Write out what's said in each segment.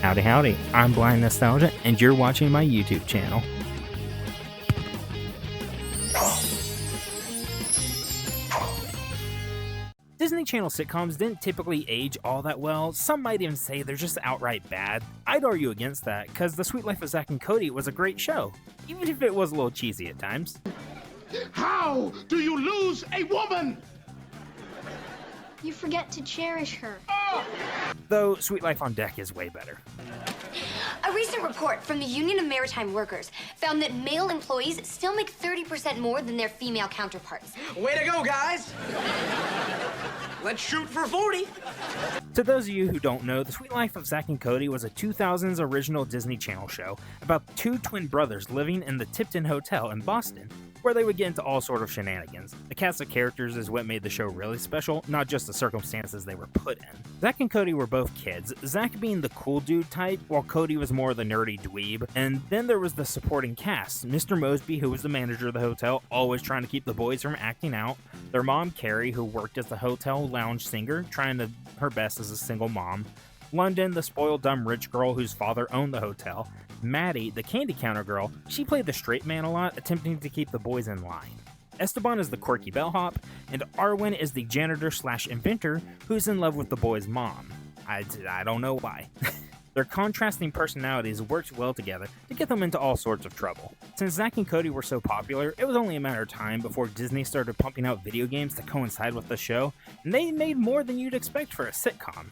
Howdy howdy, I'm Blind Nostalgia and you're watching my YouTube channel. Disney Channel sitcoms didn't typically age all that well. Some might even say they're just outright bad. I'd argue against that, because The Sweet Life of Zack and Cody was a great show, even if it was a little cheesy at times. How do you lose a woman? You forget to cherish her. Though Sweet Life on Deck is way better. A recent report from the Union of Maritime Workers found that male employees still make 30% more than their female counterparts. Way to go, guys! Let's shoot for 40! To those of you who don't know, The Sweet Life of Zack and Cody was a 2000s original Disney Channel show about two twin brothers living in the Tipton Hotel in Boston, where they would get into all sort of shenanigans. The cast of characters is what made the show really special, not just the circumstances they were put in. Zack and Cody were both kids, Zack being the cool dude type, while Cody was more the nerdy dweeb. And then there was the supporting cast, Mr. Mosby, who was the manager of the hotel, always trying to keep the boys from acting out, their mom Carrie, who worked as the hotel lounge singer, trying her best as a single mom, London, the spoiled dumb rich girl whose father owned the hotel, Maddie, the candy counter girl, she played the straight man a lot, attempting to keep the boys in line. Esteban is the quirky bellhop, and Arwen is the janitor/inventor who's in love with the boys' mom. I don't know why. Their contrasting personalities worked well together to get them into all sorts of trouble. Since Zack and Cody were so popular, it was only a matter of time before Disney started pumping out video games to coincide with the show, and they made more than you'd expect for a sitcom.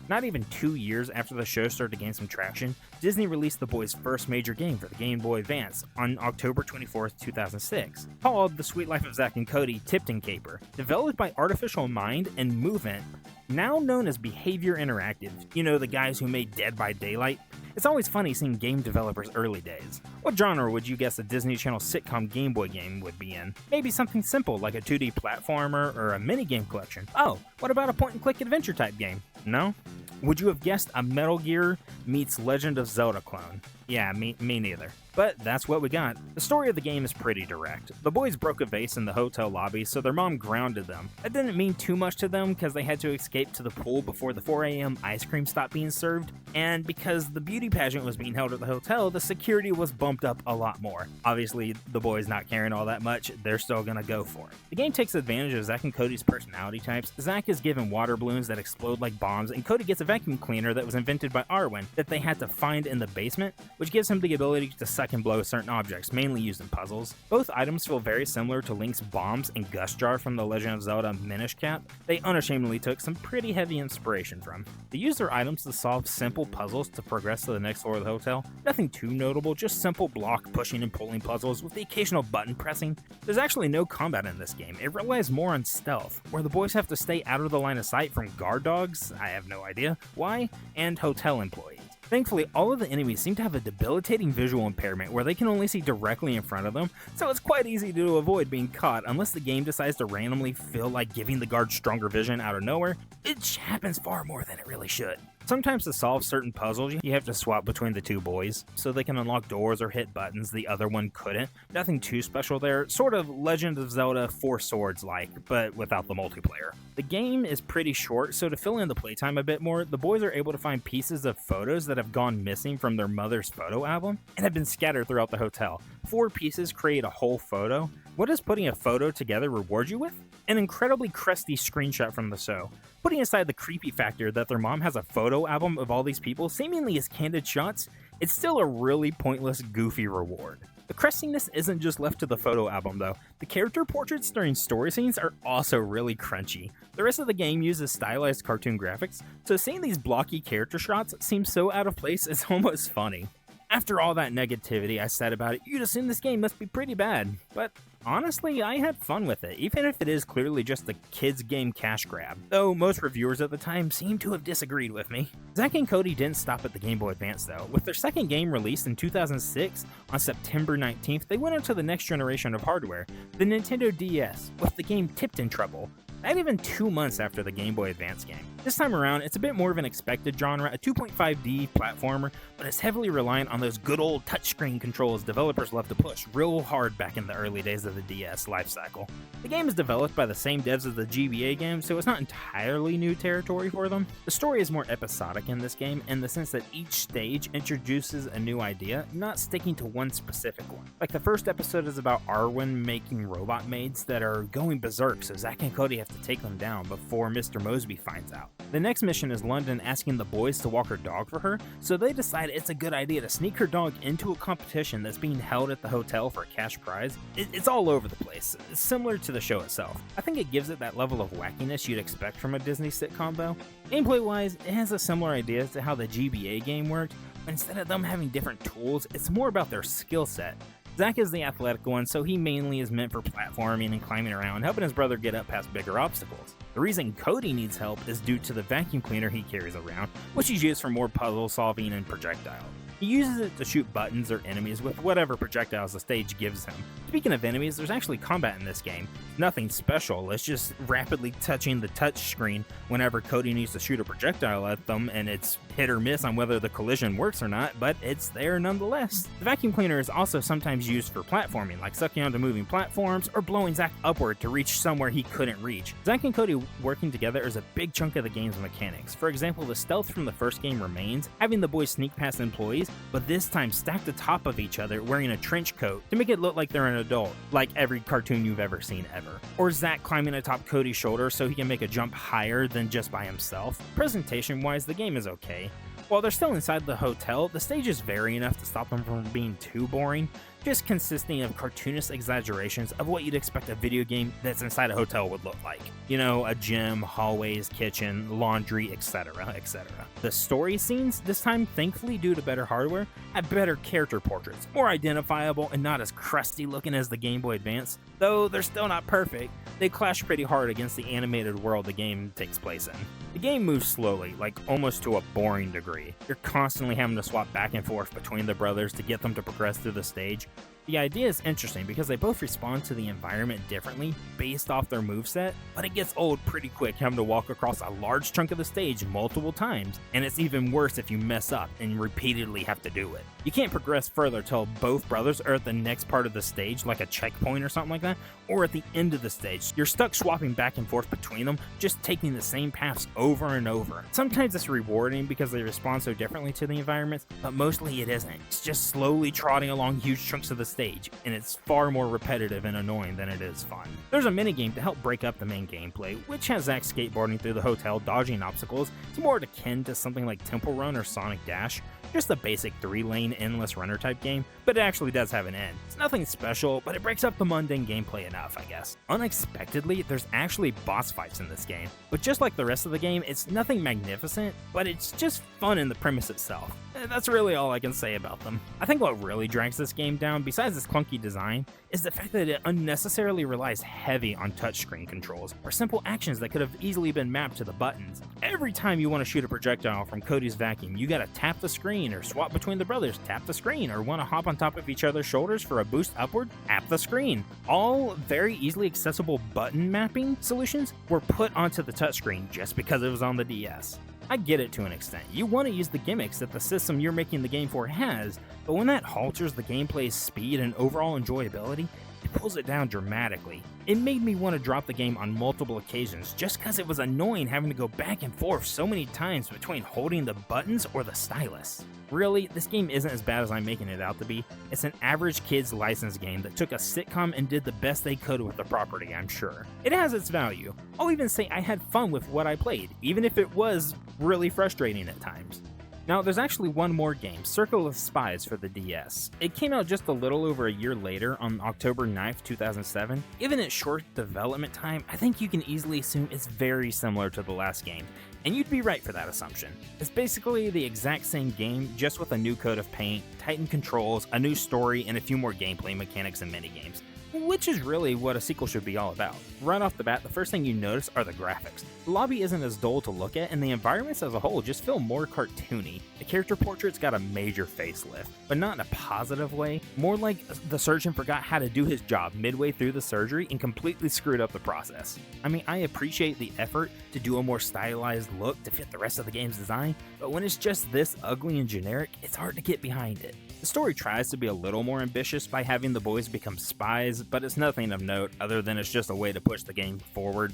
Not even 2 years after the show started to gain some traction, Disney released the boys' first major game for the Gameboy Advance on October 24, 2006, called The Sweet Life of Zack and Cody Tipton Caper. Developed by Artificial Mind and Movement, now known as Behavior Interactive, you know, the guys who made Dead by Daylight. It's always funny seeing game developers' early days. What genre would you guess a Disney Channel sitcom Game Boy game would be in? Maybe something simple like a 2D platformer or a minigame collection. Oh, what about a point-and-click adventure type game? No? Would you have guessed a Metal Gear meets Legend of Zelda clone? Yeah, me neither. But that's what we got. The story of the game is pretty direct. The boys broke a vase in the hotel lobby, so their mom grounded them. That didn't mean too much to them because they had to escape to the pool before the 4 a.m. ice cream stopped being served, and because the beauty pageant was being held at the hotel, the security was bumped up a lot more. Obviously, the boys not caring all that much, they're still gonna go for it. The game takes advantage of Zack and Cody's personality types. Zack is given water balloons that explode like bombs, and Cody gets a vacuum cleaner that was invented by Arwen that they had to find in the basement, which gives him the ability to suck and blow certain objects, mainly used in puzzles. Both items feel very similar to Link's bombs and Gust Jar from the Legend of Zelda Minish Cap. They unashamedly took some pretty heavy inspiration from. They use their items to solve simple puzzles to progress to the next floor of the hotel. Nothing too notable, just simple block pushing and pulling puzzles with the occasional button pressing. There's actually no combat in this game. It relies more on stealth, where the boys have to stay out of the line of sight from guard dogs, I have no idea why, and hotel employees. Thankfully, all of the enemies seem to have a debilitating visual impairment where they can only see directly in front of them, so it's quite easy to avoid being caught unless the game decides to randomly feel like giving the guards stronger vision out of nowhere. It happens far more than it really should. Sometimes to solve certain puzzles, you have to swap between the two boys, so they can unlock doors or hit buttons the other one couldn't. Nothing too special there, sort of Legend of Zelda Four Swords-like, but without the multiplayer. The game is pretty short, so to fill in the playtime a bit more, the boys are able to find pieces of photos that have gone missing from their mother's photo album, and have been scattered throughout the hotel. 4 pieces create a whole photo. What does putting a photo together reward you with? An incredibly crusty screenshot from the show. Putting aside the creepy factor that their mom has a photo album of all these people, seemingly as candid shots, it's still a really pointless, goofy reward. The crustiness isn't just left to the photo album though. The character portraits during story scenes are also really crunchy. The rest of the game uses stylized cartoon graphics, so seeing these blocky character shots seems so out of place it's almost funny. After all that negativity I said about it, you'd assume this game must be pretty bad, but honestly, I had fun with it, even if it is clearly just a kids game cash grab, though most reviewers at the time seem to have disagreed with me. Zack and Cody didn't stop at the Game Boy Advance though. With their second game released in 2006, on September 19th, they went into the next generation of hardware, the Nintendo DS, with the game Tipton Trouble. not even 2 months after the Game Boy Advance game. This time around, it's a bit more of an expected genre, a 2.5D platformer, but it's heavily reliant on those good old touchscreen controls developers love to push real hard back in the early days of the DS lifecycle. The game is developed by the same devs as the GBA game, so it's not entirely new territory for them. The story is more episodic in this game in the sense that each stage introduces a new idea, not sticking to one specific one. Like the first episode is about Arwen making robot maids that are going berserk, so Zack and Cody have to take them down before Mr. Mosby finds out. The next mission is London asking the boys to walk her dog for her, so they decide it's a good idea to sneak her dog into a competition that's being held at the hotel for a cash prize. It's all over the place. It's similar to the show itself. I think it gives it that level of wackiness you'd expect from a Disney sitcom though. Gameplay-wise, it has a similar idea to how the GBA game worked, but instead of them having different tools, it's more about their skill set. Zack is the athletic one, so he mainly is meant for platforming and climbing around, helping his brother get up past bigger obstacles. The reason Cody needs help is due to the vacuum cleaner he carries around, which he's used for more puzzle solving and projectiles. He uses it to shoot buttons or enemies with whatever projectiles the stage gives him. Speaking of enemies, there's actually combat in this game. Nothing special, it's just rapidly touching the touch screen whenever Cody needs to shoot a projectile at them, and it's hit or miss on whether the collision works or not, but it's there nonetheless. The vacuum cleaner is also sometimes used for platforming, like sucking onto moving platforms or blowing Zack upward to reach somewhere he couldn't reach. Zack and Cody working together is a big chunk of the game's mechanics. For example, the stealth from the first game remains, having the boys sneak past employees, but this time stacked atop of each other wearing a trench coat to make it look like they're an adult, like every cartoon you've ever seen ever. Or Zack climbing atop Cody's shoulder so he can make a jump higher than just by himself. Presentation-wise, the game is okay. While they're still inside the hotel, the stages vary enough to stop them from being too boring, just consisting of cartoonist exaggerations of what you'd expect a video game that's inside a hotel would look like. You know, a gym, hallways, kitchen, laundry, etc., etc. The story scenes, this time thankfully due to better hardware, have better character portraits, more identifiable and not as crusty looking as the Game Boy Advance. Though they're still not perfect, they clash pretty hard against the animated world the game takes place in. The game moves slowly, like almost to a boring degree. You're constantly having to swap back and forth between the brothers to get them to progress through the stage. The idea is interesting because they both respond to the environment differently based off their moveset, but it gets old pretty quick having to walk across a large chunk of the stage multiple times, and it's even worse if you mess up and repeatedly have to do it. You can't progress further till both brothers are at the next part of the stage, like a checkpoint or something like that, or at the end of the stage. You're stuck swapping back and forth between them, just taking the same paths over and over. Sometimes it's rewarding because they respond so differently to the environments, but mostly it isn't. It's just slowly trotting along huge chunks of the stage, and it's far more repetitive and annoying than it is fun. There's a minigame to help break up the main gameplay, which has Zack skateboarding through the hotel, dodging obstacles. It's more akin to something like Temple Run or Sonic Dash, just a basic 3-lane endless runner type game, but it actually does have an end. It's nothing special, but it breaks up the mundane gameplay enough, I guess. Unexpectedly, there's actually boss fights in this game, but just like the rest of the game, it's nothing magnificent, but it's just fun in the premise itself. That's really all I can say about them. I think what really drags this game down, besides its clunky design, is the fact that it unnecessarily relies heavy on touchscreen controls, or simple actions that could have easily been mapped to the buttons. Every time you want to shoot a projectile from Cody's vacuum, you gotta tap the screen, or swap between the brothers, tap the screen, or want to hop on top of each other's shoulders for a boost upward, tap the screen. All very easily accessible button mapping solutions were put onto the touchscreen just because it was on the DS. I get it to an extent. You want to use the gimmicks that the system you're making the game for has, but when that alters the gameplay's speed and overall enjoyability, it pulls it down dramatically. It made me want to drop the game on multiple occasions just because it was annoying having to go back and forth so many times between holding the buttons or the stylus. Really, this game isn't as bad as I'm making it out to be. It's an average kid's license game that took a sitcom and did the best they could with the property, I'm sure. It has its value. I'll even say I had fun with what I played, even if it was really frustrating at times. Now, there's actually one more game, Circle of Spies for the DS. It came out just a little over a year later on October 9th, 2007. Given its short development time, I think you can easily assume it's very similar to the last game, and you'd be right for that assumption. It's basically the exact same game, just with a new coat of paint, tightened controls, a new story, and a few more gameplay mechanics and minigames. which is really what a sequel should be all about. Right off the bat, the first thing you notice are the graphics. The lobby isn't as dull to look at, and the environments as a whole just feel more cartoony. The character portrait's got a major facelift, but not in a positive way, more like the surgeon forgot how to do his job midway through the surgery and completely screwed up the process. I mean, I appreciate the effort to do a more stylized look to fit the rest of the game's design, but when it's just this ugly and generic, it's hard to get behind it. The story tries to be a little more ambitious by having the boys become spies, but it's nothing of note other than it's just a way to push the game forward.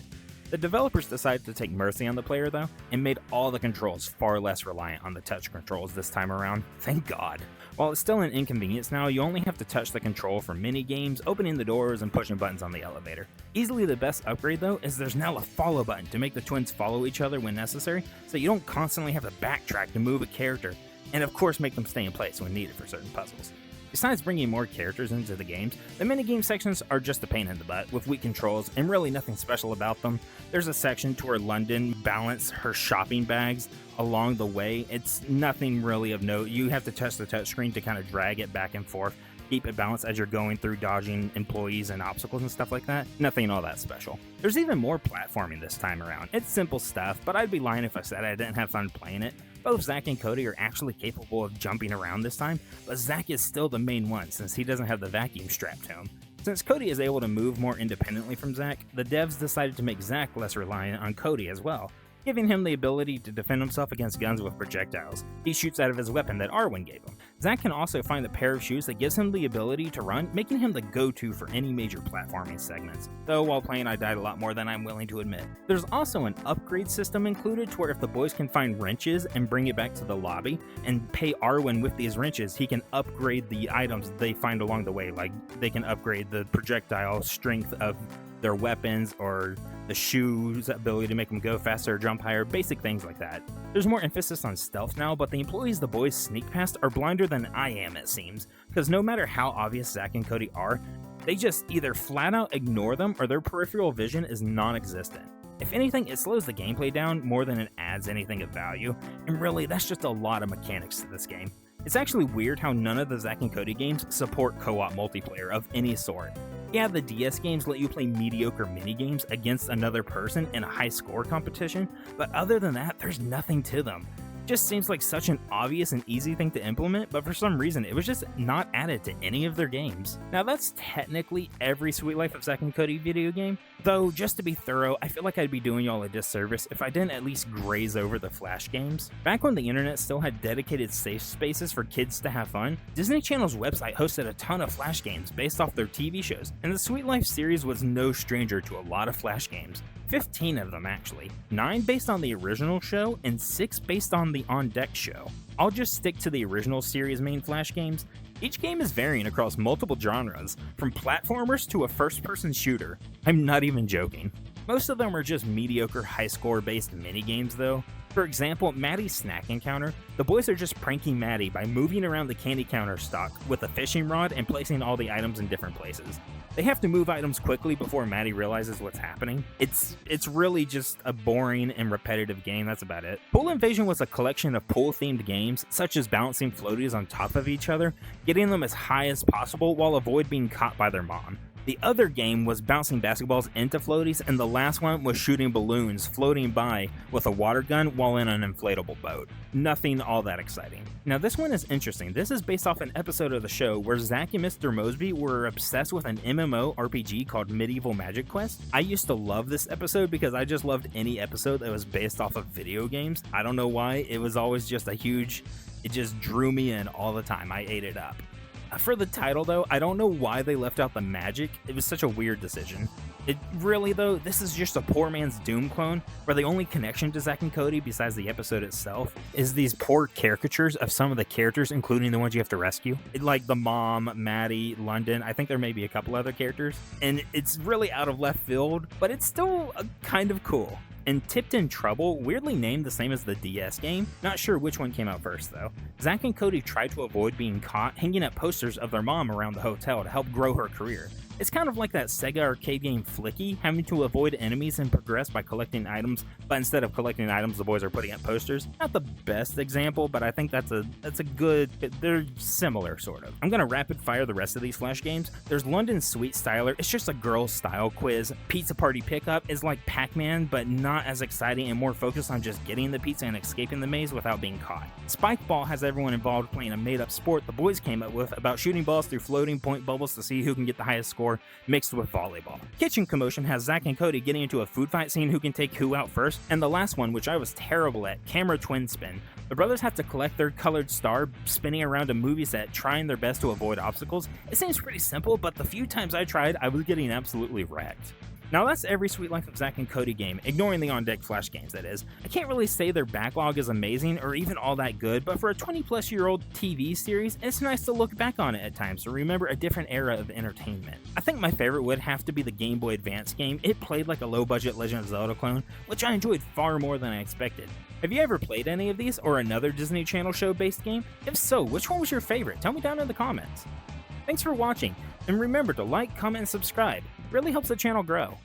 The developers decided to take mercy on the player though, and made all the controls far less reliant on the touch controls this time around. Thank God. While it's still an inconvenience now, you only have to touch the control for mini games, opening the doors, and pushing buttons on the elevator. Easily the best upgrade though is there's now a follow button to make the twins follow each other when necessary, so you don't constantly have to backtrack to move a character, and of course make them stay in place when needed for certain puzzles. Besides bringing more characters into the games, the minigame sections are just a pain in the butt, with weak controls and really nothing special about them. There's a section to where London balance her shopping bags along the way. It's nothing really of note. You have to touch the touchscreen to kind of drag it back and forth, keep it balanced as you're going through dodging employees and obstacles and stuff like that. Nothing all that special. There's even more platforming this time around. It's simple stuff, but I'd be lying if I said I didn't have fun playing it. Both Zack and Cody are actually capable of jumping around this time, but Zack is still the main one since he doesn't have the vacuum strapped to him. Since Cody is able to move more independently from Zack, the devs decided to make Zack less reliant on Cody as well, giving him the ability to defend himself against guns with projectiles. He shoots out of his weapon that Arwen gave him. Zack can also find a pair of shoes that gives him the ability to run, making him the go-to for any major platforming segments, though while playing I died a lot more than I'm willing to admit. There's also an upgrade system included to where if the boys can find wrenches and bring it back to the lobby and pay Arwen with these wrenches, he can upgrade the items they find along the way, like they can upgrade the projectile strength of their weapons or the shoes' ability to make them go faster or jump higher, basic things like that. There's more emphasis on stealth now, but the employees the boys sneak past are blinder than I am, it seems, because no matter how obvious Zack and Cody are, they just either flat out ignore them or their peripheral vision is non-existent. If anything, it slows the gameplay down more than it adds anything of value, and really, that's just a lot of mechanics to this game. It's actually weird how none of the Zack and Cody games support co-op multiplayer of any sort. Yeah, the DS games let you play mediocre minigames against another person in a high score competition, but other than that, there's nothing to them. Just seems like such an obvious and easy thing to implement, but for some reason it was just not added to any of their games. Now that's technically every Sweet Life of Zack and Cody video game, though just to be thorough, I feel like I'd be doing y'all a disservice if I didn't at least graze over the Flash games. Back when the internet still had dedicated safe spaces for kids to have fun, Disney Channel's website hosted a ton of Flash games based off their TV shows, and the Sweet Life series was no stranger to a lot of Flash games. 15 of them actually, 9 based on the original show and 6 based on the On Deck show. I'll just stick to the original series main Flash games. Each game is varying across multiple genres, from platformers to a first-person shooter. I'm not even joking. Most of them are just mediocre high-score based minigames though. For example, Maddie's snack encounter, the boys are just pranking Maddie by moving around the candy counter stock with a fishing rod and placing all the items in different places. They have to move items quickly before Maddie realizes what's happening. It's really just a boring and repetitive game, that's about it. Pool Invasion was a collection of pool-themed games, such as balancing floaties on top of each other, getting them as high as possible while avoid being caught by their mom. The other game was bouncing basketballs into floaties, and the last one was shooting balloons floating by with a water gun while in an inflatable boat. Nothing all that exciting. Now this one is interesting. This is based off an episode of the show where Zack and Mr. Mosby were obsessed with an MMO RPG called Medieval Magic Quest. I used to love this episode because I just loved any episode that was based off of video games. I don't know why, it was always just it just drew me in all the time. I ate it up. For the title though, I don't know why they left out the magic. It was such a weird decision. It really though, this is just a poor man's Doom clone, where the only connection to Zack and Cody besides the episode itself is these poor caricatures of some of the characters, including the ones you have to rescue. Like the mom, Maddie, London, I think there may be a couple other characters, and it's really out of left field, but it's still kind of cool. And Tipton Trouble, weirdly named the same as the DS game, not sure which one came out first though. Zack and Cody tried to avoid being caught hanging up posters of their mom around the hotel to help grow her career. It's kind of like that Sega arcade game Flicky, having to avoid enemies and progress by collecting items, but instead of collecting items, the boys are putting up posters. Not the best example, but I think that's a good, they're similar, sort of. I'm gonna rapid fire the rest of these Flash games. There's London Sweet Styler, it's just a girl style quiz. Pizza Party Pickup is like Pac-Man, but not as exciting and more focused on just getting the pizza and escaping the maze without being caught. Spike Ball has everyone involved playing a made-up sport the boys came up with about shooting balls through floating point bubbles to see who can get the highest score, mixed with volleyball. Kitchen Commotion has Zack and Cody getting into a food fight scene who can take who out first, and the last one, which I was terrible at, Camera Twin Spin. The brothers have to collect their colored star, spinning around a movie set, trying their best to avoid obstacles. It seems pretty simple, but the few times I tried, I was getting absolutely wrecked. Now that's every Sweet Life of Zack and Cody game, ignoring the on-deck Flash games, that is. I can't really say their backlog is amazing or even all that good, but for a 20-plus-year-old TV series, it's nice to look back on it at times to remember a different era of entertainment. I think my favorite would have to be the Gameboy Advance game. It played like a low-budget Legend of Zelda clone, which I enjoyed far more than I expected. Have you ever played any of these or another Disney Channel show-based game? If so, which one was your favorite? Tell me down in the comments. Thanks for watching, and remember to like, comment, and subscribe. It really helps the channel grow.